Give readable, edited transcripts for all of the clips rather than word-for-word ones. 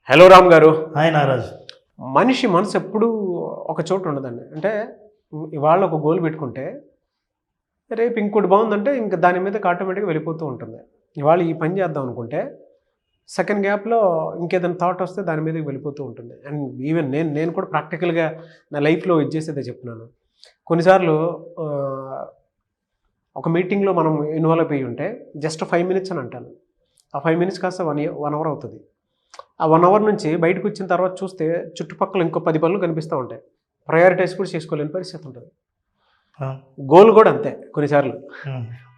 Hello Ram గారు. Hi Nagaraj. మనిషి మనసు ఎప్పుడూ ఒక చోట ఉండదండి. అంటే ఇవాళ ఒక గోల్ పెట్టుకుంటే రేపు ఇంకోటి బాగుందంటే ఇంకా దాని మీదకి ఆటోమేటిక్గా వెళ్ళిపోతూ ఉంటుంది. ఇవాళ ఈ పని చేద్దాం అనుకుంటే సెకండ్ గ్యాప్లో ఇంకేదైనా థాట్ వస్తే దాని మీదకి వెళ్ళిపోతూ ఉంటుంది. అండ్ ఈవెన్ నేను కూడా ప్రాక్టికల్గా నా లైఫ్లో ఇది చేసేదే చెప్తున్నాను. కొన్నిసార్లు ఒక మీటింగ్లో మనం ఇన్వాల్వ్ అయ్యి ఉంటే జస్ట్ 5 minutes అని అంటాను. ఆ 5 minutes కాస్త 1 hour అవుతుంది. ఆ 1 hour నుంచి బయటకు వచ్చిన తర్వాత చూస్తే చుట్టుపక్కల ఇంకో 10 పనులు కనిపిస్తూ ఉంటాయి. ప్రయారిటైజ్ కూడా చేసుకోలేని పరిస్థితి ఉంటుంది. గోల్ కూడా అంతే. కొన్నిసార్లు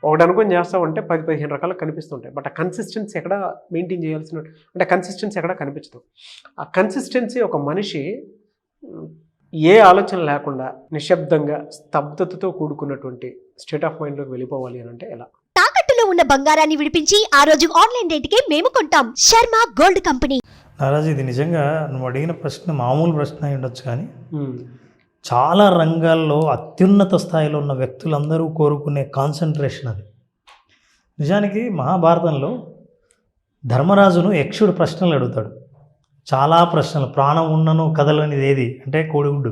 ఒకటి అనుకుని చేస్తామంటే 10-15 రకాలు కనిపిస్తుంటాయి. బట్ ఆ కన్సిస్టెన్సీ ఎక్కడ మెయింటైన్ చేయాల్సిన అంటే కన్సిస్టెన్సీ ఎక్కడ కనిపించదు. ఆ కన్సిస్టెన్సీ ఒక మనిషి ఏ ఆలోచన లేకుండా నిశ్శబ్దంగా స్తబ్దతతో కూడుకున్నటువంటి స్టేట్ ఆఫ్ మైండ్లోకి వెళ్ళిపోవాలి అని అంటే ఎలా? తాకట్టులో ఉన్న బంగారాన్ని విడిపించి ఆ రోజు ఆన్లైన్ రేటుకే మేము కొంటాం. Sharma gold company. నారాజు, ఇది నిజంగా నువ్వు అడిగిన ప్రశ్న మామూలు ప్రశ్న అయి ఉండొచ్చు, కానీ చాలా రంగాల్లో అత్యున్నత స్థాయిలో ఉన్న వ్యక్తులందరూ కోరుకునే కాన్సన్ట్రేషన్ అది. నిజానికి మహాభారతంలో ధర్మరాజును యక్షుడు ప్రశ్నలు అడుగుతాడు. చాలా ప్రశ్నలు. ప్రాణం ఉన్నను కదలనిది ఏది అంటే కోడిగుడ్డు.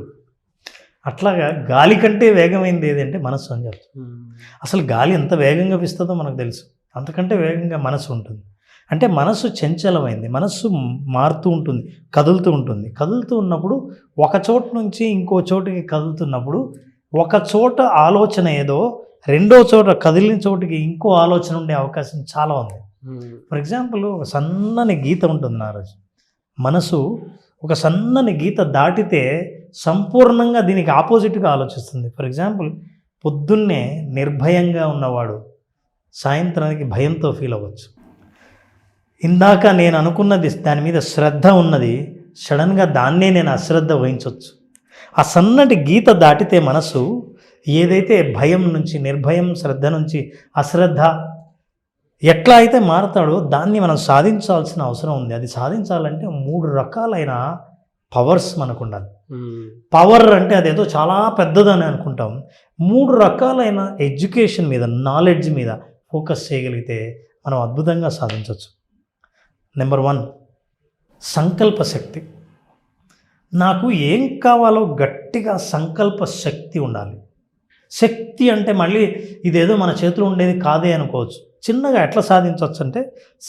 అట్లాగా గాలి కంటే వేగమైనది ఏది అంటే మనస్సు అని చెప్తాడు. అసలు గాలి ఎంత వేగంగా వీస్తుందో మనకు తెలుసు. అంతకంటే వేగంగా మనసు ఉంటుంది. అంటే మనస్సు చంచలమైంది. మనస్సు మారుతూ ఉంటుంది, కదులుతూ ఉంటుంది. కదులుతూ ఉన్నప్పుడు ఒక చోటు నుంచి ఇంకో చోటుకి కదులుతున్నప్పుడు ఒక చోట ఆలోచన ఏదో రెండో చోట కదిలిన చోటుకి ఇంకో ఆలోచన ఉండే అవకాశం చాలా ఉంది. ఫర్ ఎగ్జాంపుల్, ఒక సన్నని గీత ఉంటుంది నారాజు. మనసు ఒక సన్నని గీత దాటితే సంపూర్ణంగా దీనికి ఆపోజిట్గా ఆలోచిస్తుంది. ఫర్ ఎగ్జాంపుల్, పొద్దున్నే నిర్భయంగా ఉన్నవాడు సాయంత్రానికి భయంతో ఫీల్ అవ్వచ్చు. ఇందాక నేను అనుకున్నది దాని మీద శ్రద్ధ ఉన్నది, సడన్గా దాన్నే నేను అశ్రద్ధ వహించవచ్చు. ఆ సన్నటి గీత దాటితే మనసు ఏదైతే భయం నుంచి, నిర్భయం, శ్రద్ధ నుంచి అశ్రద్ధ ఎట్లా అయితే మారతాడో దాన్ని మనం సాధించాల్సిన అవసరం ఉంది. అది సాధించాలంటే 3 రకాలైన పవర్స్ మనకు ఉండాలి. పవర్ అంటే అదేదో చాలా పెద్దదని అనుకుంటాం. 3 రకాలైన ఎడ్యుకేషన్ మీద, నాలెడ్జ్ మీద ఫోకస్ చేయగలిగితే మనం అద్భుతంగా సాధించవచ్చు. నెంబర్ 1, సంకల్ప శక్తి. నాకు ఏం కావాలో గట్టిగా సంకల్ప శక్తి ఉండాలి. శక్తి అంటే మళ్ళీ ఇదేదో మన చేతిలో ఉండేది కాదే అనుకోవచ్చు. చిన్నగా ఎట్లా సాధించవచ్చు అంటే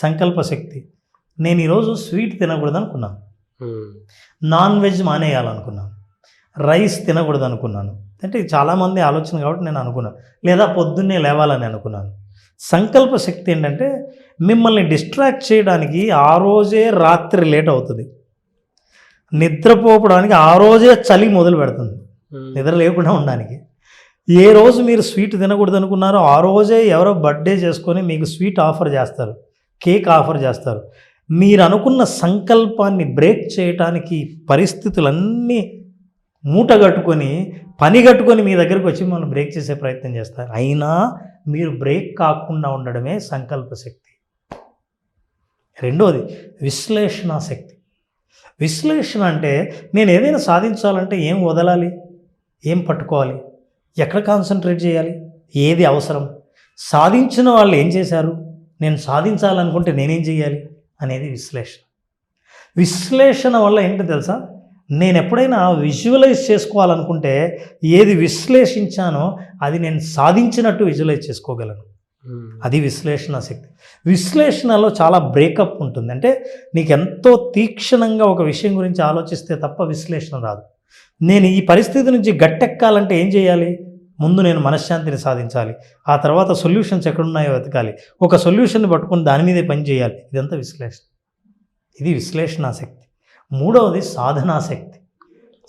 సంకల్ప శక్తి. నేను ఈరోజు స్వీట్ తినకూడదు అనుకున్నాను, నాన్ వెజ్ మానేయాలనుకున్నాను, రైస్ తినకూడదు అనుకున్నాను. అంటే చాలామంది ఆలోచన కాబట్టి నేను అనుకున్నాను. లేదా పొద్దున్నే లేవాలని అనుకున్నాను. సంకల్ప శక్తి ఏంటంటే మిమ్మల్ని డిస్ట్రాక్ట్ చేయడానికి ఆ రోజే రాత్రి లేట్ అవుతుంది, నిద్రపోవడానికి ఆ రోజే చలి మొదలు పెడుతుంది, నిద్ర లేకుండా ఉండడానికి. ఏ రోజు మీరు స్వీట్ తినకూడదు అనుకున్నారో ఆ రోజే ఎవరో బర్త్డే చేసుకొని మీకు స్వీట్ ఆఫర్ చేస్తారు, కేక్ ఆఫర్ చేస్తారు. మీరు అనుకున్న సంకల్పాన్ని బ్రేక్ చేయడానికి పరిస్థితులన్నీ మూట కట్టుకొని, పని కట్టుకొని మీ దగ్గరకు వచ్చి మనం బ్రేక్ చేసే ప్రయత్నం చేస్తారు. అయినా మీరు బ్రేక్ కాకుండా ఉండడమే సంకల్ప శక్తి. రెండోది విశ్లేషణ శక్తి. విశ్లేషణ అంటే నేను ఏదైనా సాధించాలంటే ఏం వదలాలి, ఏం పట్టుకోవాలి, ఎక్కడ కాన్సన్ట్రేట్ చేయాలి, ఏది అవసరం, సాధించిన వాళ్ళు ఏం చేశారు, నేను సాధించాలనుకుంటే నేనేం చేయాలి అనేది విశ్లేషణ. విశ్లేషణ వల్ల ఏంటో తెలుసా, నేను ఎప్పుడైనా విజువలైజ్ చేసుకోవాలనుకుంటే ఏది విశ్లేషించానో అది నేను సాధించినట్టు విజువలైజ్ చేసుకోగలను. అది విశ్లేషణ శక్తి. విశ్లేషణలో చాలా బ్రేకప్ ఉంటుంది. అంటే నీకు ఎంతో తీక్షణంగా ఒక విషయం గురించి ఆలోచిస్తే తప్ప విశ్లేషణ రాదు. నేను ఈ పరిస్థితి నుంచి గట్టెక్కాలంటే ఏం చేయాలి, ముందు నేను మనశ్శాంతిని సాధించాలి, ఆ తర్వాత సొల్యూషన్స్ ఎక్కడున్నాయో వెతకాలి, ఒక సొల్యూషన్ని పట్టుకొని దాని మీదే పని చేయాలి. ఇదంతా విశ్లేషణ. ఇది విశ్లేషణ శక్తి. మూడవది సాధనా శక్తి.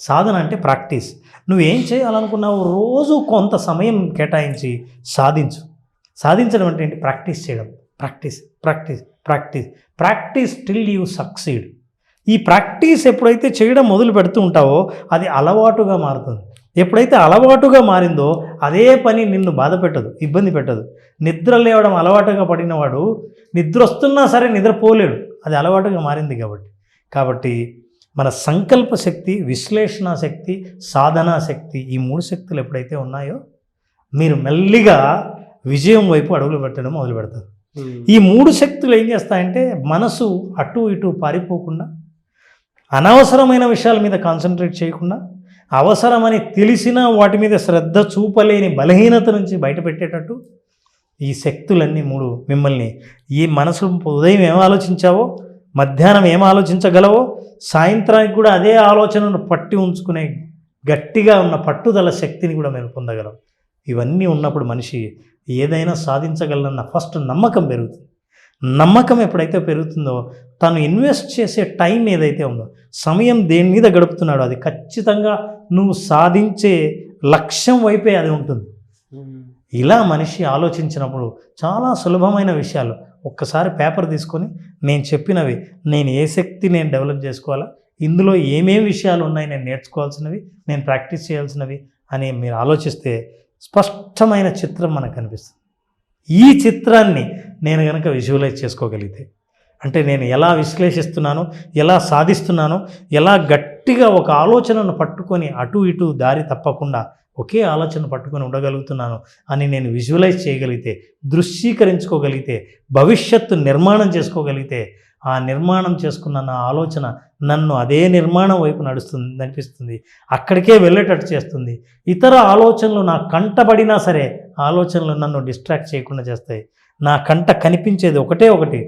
సాధన అంటే ప్రాక్టీస్. నువ్వేం చేయాలనుకున్నావు రోజు కొంత సమయం కేటాయించి సాధించు. సాధించడం అంటే ఏంటి? ప్రాక్టీస్ చేయడం. Practice practice practice practice till you succeed. ఈ ప్రాక్టీస్ ఎప్పుడైతే చేయడం మొదలు పెడుతూ ఉంటావో అది అలవాటుగా మారుతుంది. ఎప్పుడైతే అలవాటుగా మారిందో అదే పని నిన్ను బాధ పెట్టదు, ఇబ్బంది పెట్టదు. నిద్ర లేవడం అలవాటుగా పడినవాడు నిద్ర వస్తున్నా సరే నిద్రపోలేడు, అది అలవాటుగా మారింది కాబట్టి మన సంకల్ప శక్తి, విశ్లేషణ శక్తి, సాధనా శక్తి, ఈ 3 శక్తులు ఎప్పుడైతే ఉన్నాయో మీరు మెల్లిగా విజయం వైపు అడుగులు పెట్టడం మొదలు పెడతారు. ఈ 3 శక్తులు ఏం చేస్తాయంటే మనసు అటు ఇటు పారిపోకుండా అనవసరమైన విషయాల మీద కాన్సన్ట్రేట్ చేయకుండా అవసరమని తెలిసిన వాటి మీద శ్రద్ధ చూపలేని బలహీనత నుంచి బయటపెట్టేటట్టు ఈ శక్తులన్నీ మూడు మిమ్మల్ని ఈ మనసు ఉదయం ఏం ఆలోచించావో, మధ్యాహ్నం ఏం ఆలోచించగలవో, సాయంత్రానికి కూడా అదే ఆలోచనను పట్టి ఉంచుకునే గట్టిగా ఉన్న పట్టుదల శక్తిని కూడా మేము పొందగలం. ఇవన్నీ ఉన్నప్పుడు మనిషి ఏదైనా సాధించగలన్న ఫస్ట్ నమ్మకం పెరుగుతుంది. నమ్మకం ఎప్పుడైతే పెరుగుతుందో తను ఇన్వెస్ట్ చేసే టైం ఏదైతే ఉందో, సమయం దేని మీద గడుపుతున్నాడో అది ఖచ్చితంగా నువ్వు సాధించే లక్ష్యం వైపే అది ఉంటుంది. ఇలా మనిషి ఆలోచించినప్పుడు చాలా సులభమైన విషయాలు ఒక్కసారి పేపర్ తీసుకొని నేను చెప్పినవి, నేను ఏ శక్తి నేను డెవలప్ చేసుకోవాలా, ఇందులో ఏమేమి విషయాలు ఉన్నాయి నేను నేర్చుకోవాల్సినవి, నేను ప్రాక్టీస్ చేయాల్సినవి అని మీరు ఆలోచిస్తే స్పష్టమైన చిత్రం మనకు కనిపిస్తుంది. ఈ చిత్రాన్ని నేను కనుక విజువలైజ్ చేసుకోగలిగితే, అంటే నేను ఎలా విశ్లేషిస్తున్నానో, ఎలా సాధిస్తున్నానో, ఎలా గట్టిగా ఒక ఆలోచనను పట్టుకొని అటు ఇటు దారి తప్పకుండా ఒకే ఆలోచన పట్టుకొని ఉండగలుగుతున్నాను అని నేను విజువలైజ్ చేయగలిగితే, దృశ్యీకరించుకోగలిగితే, భవిష్యత్తు నిర్మాణం చేసుకోగలిగితే, ఆ నిర్మాణం చేసుకున్న నా ఆలోచన నన్ను అదే నిర్మాణం వైపు నడిపిస్తుంది, అక్కడికే వెళ్ళేటట్టు చేస్తుంది. ఇతర ఆలోచనలు నా కంటపడినా సరే ఆలోచనలు నన్ను డిస్ట్రాక్ట్ చేయకుండా చేస్తాయి. నా కంట కనిపించేది ఒకటి,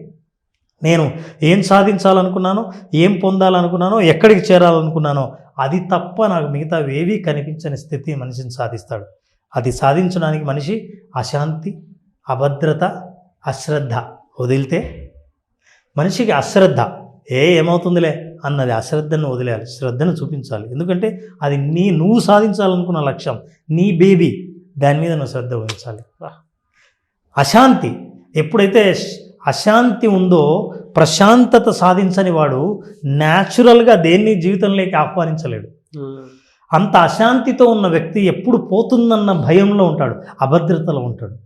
నేను ఏం సాధించాలనుకున్నానో, ఏం పొందాలనుకున్నానో, ఎక్కడికి చేరాలనుకున్నానో అది తప్ప నాకు మిగతా ఏవీ కనిపించని స్థితి మనిషిని సాధిస్తాడు. అది సాధించడానికి మనిషి అశాంతి, అభద్రత, అశ్రద్ధ వదిలితే, మనిషికి అశ్రద్ధ ఏమవుతుందిలే అన్నది అశ్రద్ధను వదిలేయాలి, శ్రద్ధను చూపించాలి. ఎందుకంటే అది నువ్వు సాధించాలనుకున్న లక్ష్యం, నీ బేబీ, దాని మీద నువ్వు శ్రద్ధ వహించాలి. అశాంతి ఎప్పుడైతే అశాంతి ఉందో, ప్రశాంతత సాధించని వాడు న్యాచురల్గా దేన్ని జీవితంలోకి ఆహ్వానించలేడు. అంత అశాంతితో ఉన్న వ్యక్తి ఎప్పుడు పోతుందన్న భయంలో ఉంటాడు, అభద్రతలో ఉంటాడు.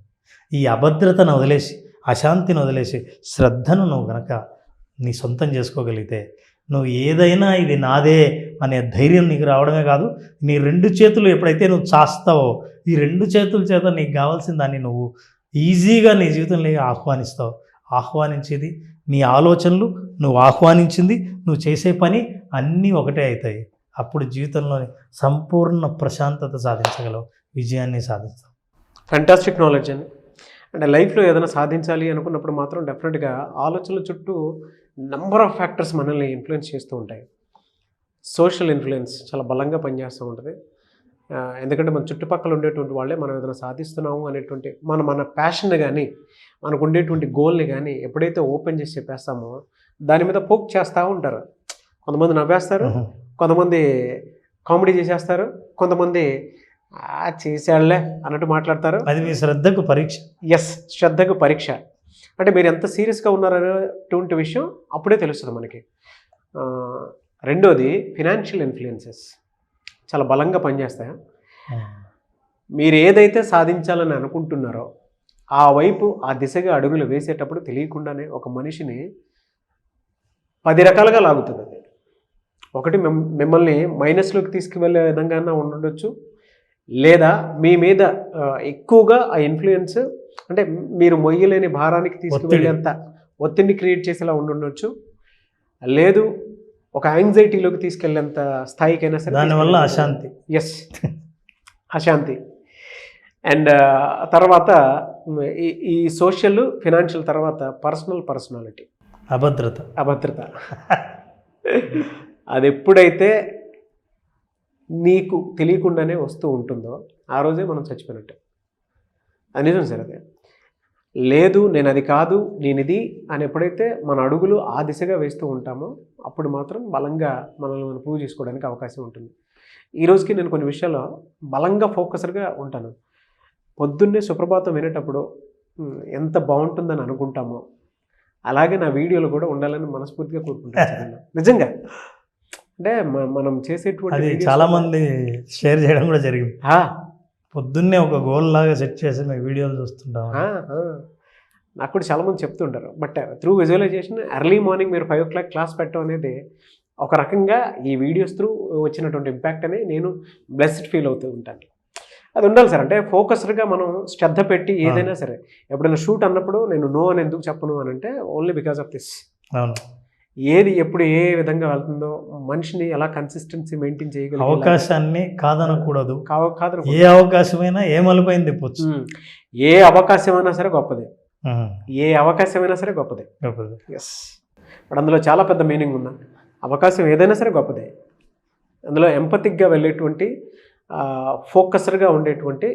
ఈ అభద్రతను వదిలేసి, అశాంతిని వదిలేసి శ్రద్ధను నువ్వు గనక నీ సొంతం చేసుకోగలిగితే, నువ్వు ఏదైనా ఇది నాదే అనే ధైర్యం నీకు రావడమే కాదు, నీ రెండు చేతులు ఎప్పుడైతే నువ్వు చాస్తావో, ఈ రెండు చేతుల చేత నీకు కావాల్సిన దాన్ని నువ్వు ఈజీగా నీ జీవితంలోకి ఆహ్వానిస్తావు. ఆహ్వానించేది నీ ఆలోచనలు, నువ్వు ఆహ్వానించింది, నువ్వు చేసే పని అన్నీ ఒకటే అవుతాయి. అప్పుడు జీవితంలోని సంపూర్ణ ప్రశాంతత సాధించగలవు, విజయాన్ని సాధిస్తావు. ఫ్యాంటాస్టిక్ నాలెడ్జ్ అండి. అంటే లైఫ్లో ఏదైనా సాధించాలి అనుకున్నప్పుడు మాత్రం డెఫినెట్గా ఆలోచనల చుట్టూ నెంబర్ ఆఫ్ ఫ్యాక్టర్స్ మనల్ని ఇన్ఫ్లుయెన్స్ చేస్తూ ఉంటాయి. సోషల్ ఇన్ఫ్లుయెన్స్ చాలా బలంగా పనిచేస్తూ ఉంటుంది. ఎందుకంటే మన చుట్టుపక్కల ఉండేటువంటి వాళ్ళే మనం ఏదైనా సాధిస్తున్నాము అనేటువంటి మన ప్యాషన్ కానీ, మనకు ఉండేటువంటి గోల్ని కానీ ఎప్పుడైతే ఓపెన్ చేసి చెప్పేస్తామో దాని మీద పోక్ చేస్తూ ఉంటారు. కొంతమంది నవ్వేస్తారు, కొంతమంది కామెడీ చేసేస్తారు, కొంతమంది చేసేళ్లే అన్నట్టు మాట్లాడతారు. అది మీ శ్రద్ధకు పరీక్ష. ఎస్, శ్రద్ధకు పరీక్ష. అంటే మీరు ఎంత సీరియస్గా ఉన్నారనేటువంటి విషయం అప్పుడే తెలుస్తుంది మనకి. రెండోది ఫినాన్షియల్ ఇన్ఫ్లుయెన్సెస్ చాలా బలంగా పనిచేస్తాయి. మీరు ఏదైతే సాధించాలని అనుకుంటున్నారో ఆ వైపు, ఆ దిశగా అడుగులు వేసేటప్పుడు తెలియకుండానే ఒక మనిషిని 10 రకాలుగా లాగుతుంది. అది ఒకటి మిమ్మల్ని మైనస్లోకి తీసుకువెళ్ళే విధంగా ఉండొచ్చు, లేదా మీ మీద ఎక్కువగా ఆ ఇన్ఫ్లుయెన్స్, అంటే మీరు మొయ్యలేని భారానికి తీసుకువెళ్ళేంత ఒత్తిడిని క్రియేట్ చేసేలా ఉండొచ్చు, లేదు ఒక యాంగ్జైటీలోకి తీసుకెళ్ళేంత స్థాయికైనా సరే. దానివల్ల అశాంతి. ఎస్, అశాంతి. అండ్ తర్వాత ఈ సోషల్, ఫినాన్షియల్ తర్వాత పర్సనాలిటీ, అభద్రత. అది ఎప్పుడైతే నీకు తెలియకుండానే వస్తూ ఉంటుందో ఆ రోజే మనం చచ్చిపోయినట్టు. అది నిజం సార్. అదే లేదు, నేను అది కాదు, నేను ఇది అని ఎప్పుడైతే మన అడుగులు ఆ దిశగా వేస్తూ ఉంటామో అప్పుడు మాత్రం బలంగా మనల్ని మనం ప్రూవ్ చేసుకోవడానికి అవకాశం ఉంటుంది. ఈ రోజుకి నేను కొన్ని విషయాల్లో బలంగా ఫోకస్డ్గా ఉంటాను. పొద్దున్నే సుప్రభాతం వినేటప్పుడు ఎంత బాగుంటుందని అనుకుంటామో అలాగే నా వీడియోలు కూడా ఉండాలని మనస్ఫూర్తిగా కోరుకుంటాను. నిజంగా అంటే మనం చేసేటువంటి చాలామంది షేర్ చేయడం కూడా జరిగింది. పొద్దున్నే ఒక గోల్ లాగా సెట్ చేసి మేము వీడియోలు చూస్తుంటాం. నాకు కూడా చాలామంది చెప్తుంటారు. But through visualization early morning మీరు 5 o'clock క్లాస్ పెట్టడం అనేది ఒక రకంగా ఈ వీడియోస్ త్రూ వచ్చినటువంటి ఇంపాక్ట్ అని నేను బ్లెస్డ్ ఫీల్ అవుతూ ఉంటాను. అది ఉండాలి సార్. అంటే ఫోకస్డ్గా మనం శ్రద్ధ పెట్టి ఏదైనా సరే, ఎప్పుడైనా షూట్ అన్నప్పుడు నేను నో అని ఎందుకు చెప్పను అని అంటే ఓన్లీ బికాస్ ఆఫ్ దిస్. అవును, ఏది ఎప్పుడు ఏ విధంగా వెళ్తుందో, మనిషిని ఎలా కన్సిస్టెన్సీ మెయింటైన్ చేయగలిగే అవకాశాన్ని కాదనకూడదు. కాదు. ఏ అవకాశమైనా ఏ మలుపైంది తిప్పొచ్చు. ఏ అవకాశమైనా సరే గొప్పదే. ఏ అవకాశమైనా సరే గొప్పదే. ఎస్. బట్ అందులో చాలా పెద్ద మీనింగ్ ఉంది. అవకాశం ఏదైనా సరే గొప్పదే. అందులో ఎంపతిక్గా వెళ్ళేటువంటి ఫోకస్డ్గా ఉండేటువంటి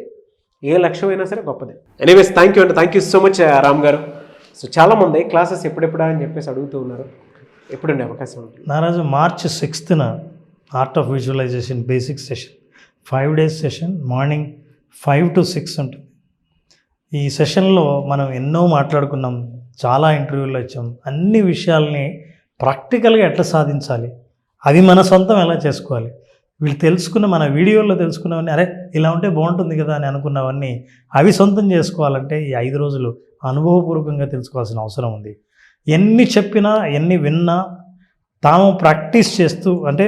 ఏ లక్ష్యమైనా సరే గొప్పదే. ఎనీవేస్, థ్యాంక్ యూ అండి. Thank you so much Ram గారు. సో చాలామంది క్లాసెస్ ఎప్పుడెప్పుడా అని చెప్పేసి అడుగుతూ ఉన్నారు. ఎప్పుడండి అవకాశం ఉంటుంది? నారాజు March 6th art of visualization basic session, 5 days session, morning 5 to 6 ఉంటుంది. ఈ సెషన్లో మనం ఎన్నో మాట్లాడుకున్నాం, చాలా ఇంటర్వ్యూలు వచ్చాం. అన్ని విషయాల్ని ప్రాక్టికల్గా ఎట్లా సాధించాలి, అది మన సొంతం ఎలా చేసుకోవాలి, వీళ్ళు తెలుసుకున్న మన వీడియోలో తెలుసుకున్నవన్నీ అరే ఇలా ఉంటే బాగుంటుంది కదా అని అనుకున్నవన్నీ అవి సొంతం చేసుకోవాలంటే ఈ 5 రోజులు అనుభవపూర్వకంగా తెలుసుకోవాల్సిన అవసరం ఉంది. ఎన్ని చెప్పినా ఎన్ని విన్నా తాము ప్రాక్టీస్ చేస్తూ అంటే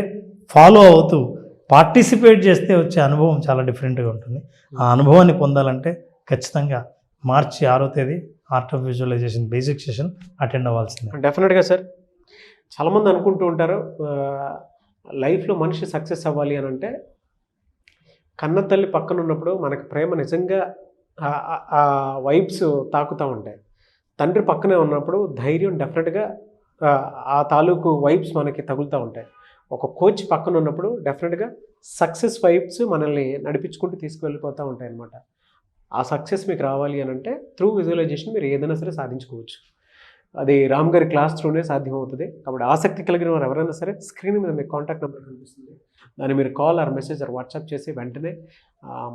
ఫాలో అవుతూ పార్టిసిపేట్ చేస్తే వచ్చే అనుభవం చాలా డిఫరెంట్గా ఉంటుంది. ఆ అనుభవాన్ని పొందాలంటే ఖచ్చితంగా మార్చి 6వ తేదీ art of visualization basic session attend అవ్వాల్సిందే. డెఫినెట్గా సార్. చాలామంది అనుకుంటూ ఉంటారు లైఫ్లో మనిషి సక్సెస్ అవ్వాలి అని అంటే కన్న తల్లి పక్కన ఉన్నప్పుడు మనకి ప్రేమ నిజంగా ఆ వైబ్స్ తాకుతూ ఉంటాయి. తండ్రి పక్కనే ఉన్నప్పుడు ధైర్యం డెఫినెట్గా ఆ తాలూకు వైబ్స్ మనకి తగులుతూ ఉంటాయి. ఒక కోచ్ పక్కన ఉన్నప్పుడు డెఫినెట్గా సక్సెస్ వైబ్స్ మనల్ని నడిపించుకుంటూ తీసుకువెళ్ళిపోతూ ఉంటాయి అన్నమాట. ఆ సక్సెస్ మీకు రావాలి అని అంటే త్రూ విజువలైజేషన్ మీరు ఏదైనా సరే సాధించుకోవచ్చు. అది రామ్ గారి క్లాస్ త్రూనే సాధ్యమవుతుంది. కాబట్టి ఆసక్తి కలిగిన వారు ఎవరైనా సరే స్క్రీన్ మీద మీకు కాంటాక్ట్ నెంబర్ కనిపిస్తుంది, దాన్ని మీరు call or message or WhatsApp చేసి వెంటనే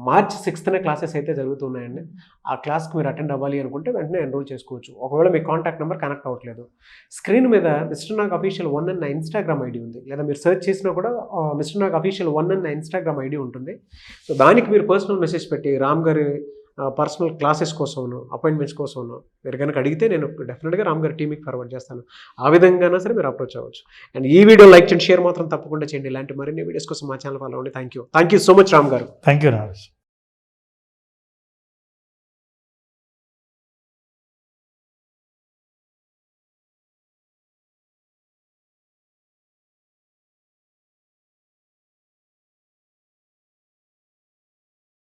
మార్చి 6th క్లాసెస్ అయితే జరుగుతున్నాయండి. ఆ క్లాస్కి మీరు అటెండ్ అవ్వాలి అనుకుంటే వెంటనే ఎన్రోల్ చేసుకోవచ్చు. ఒకవేళ మీ కాంటాక్ట్ నెంబర్ కనెక్ట్ అవ్వట్లేదు, స్క్రీన్ మీద మిస్టర్ నాగ్ అఫీషియల్ 1 అని నా ఇన్స్టాగ్రామ్ ఐడి ఉంది, లేదా మీరు సెర్చ్ చేసినా కూడా మిస్టర్ నాగ్ అఫీషియల్ 1 అని నా ఇన్స్టాగ్రామ్ ఐడి ఉంటుంది. సో దానికి మీరు పర్సనల్ మెసేజ్ పెట్టి రామ్ గారి పర్సనల్ క్లాసెస్ కోసము అపాయింట్మెంట్స్ కోసము మీరు కనుక అడిగితే నేను డెఫినెట్గా రామ్ గారి టీమ్కి ఫార్వర్డ్ చేస్తాను. ఆ విధంగానే సరే మీరు అప్రోచ్ అవ్వచ్చు. అండ్ ఈ వీడియో లైక్ చేయండి, షేర్ మాత్రం తప్పకుండా చేయండి. ఇలాంటి మరిన్ని వీడియోస్ కోసం మా ఛానల్ ఫాలో అవ్వండి. Thank you so much Ram garu. Thank you Nagesh.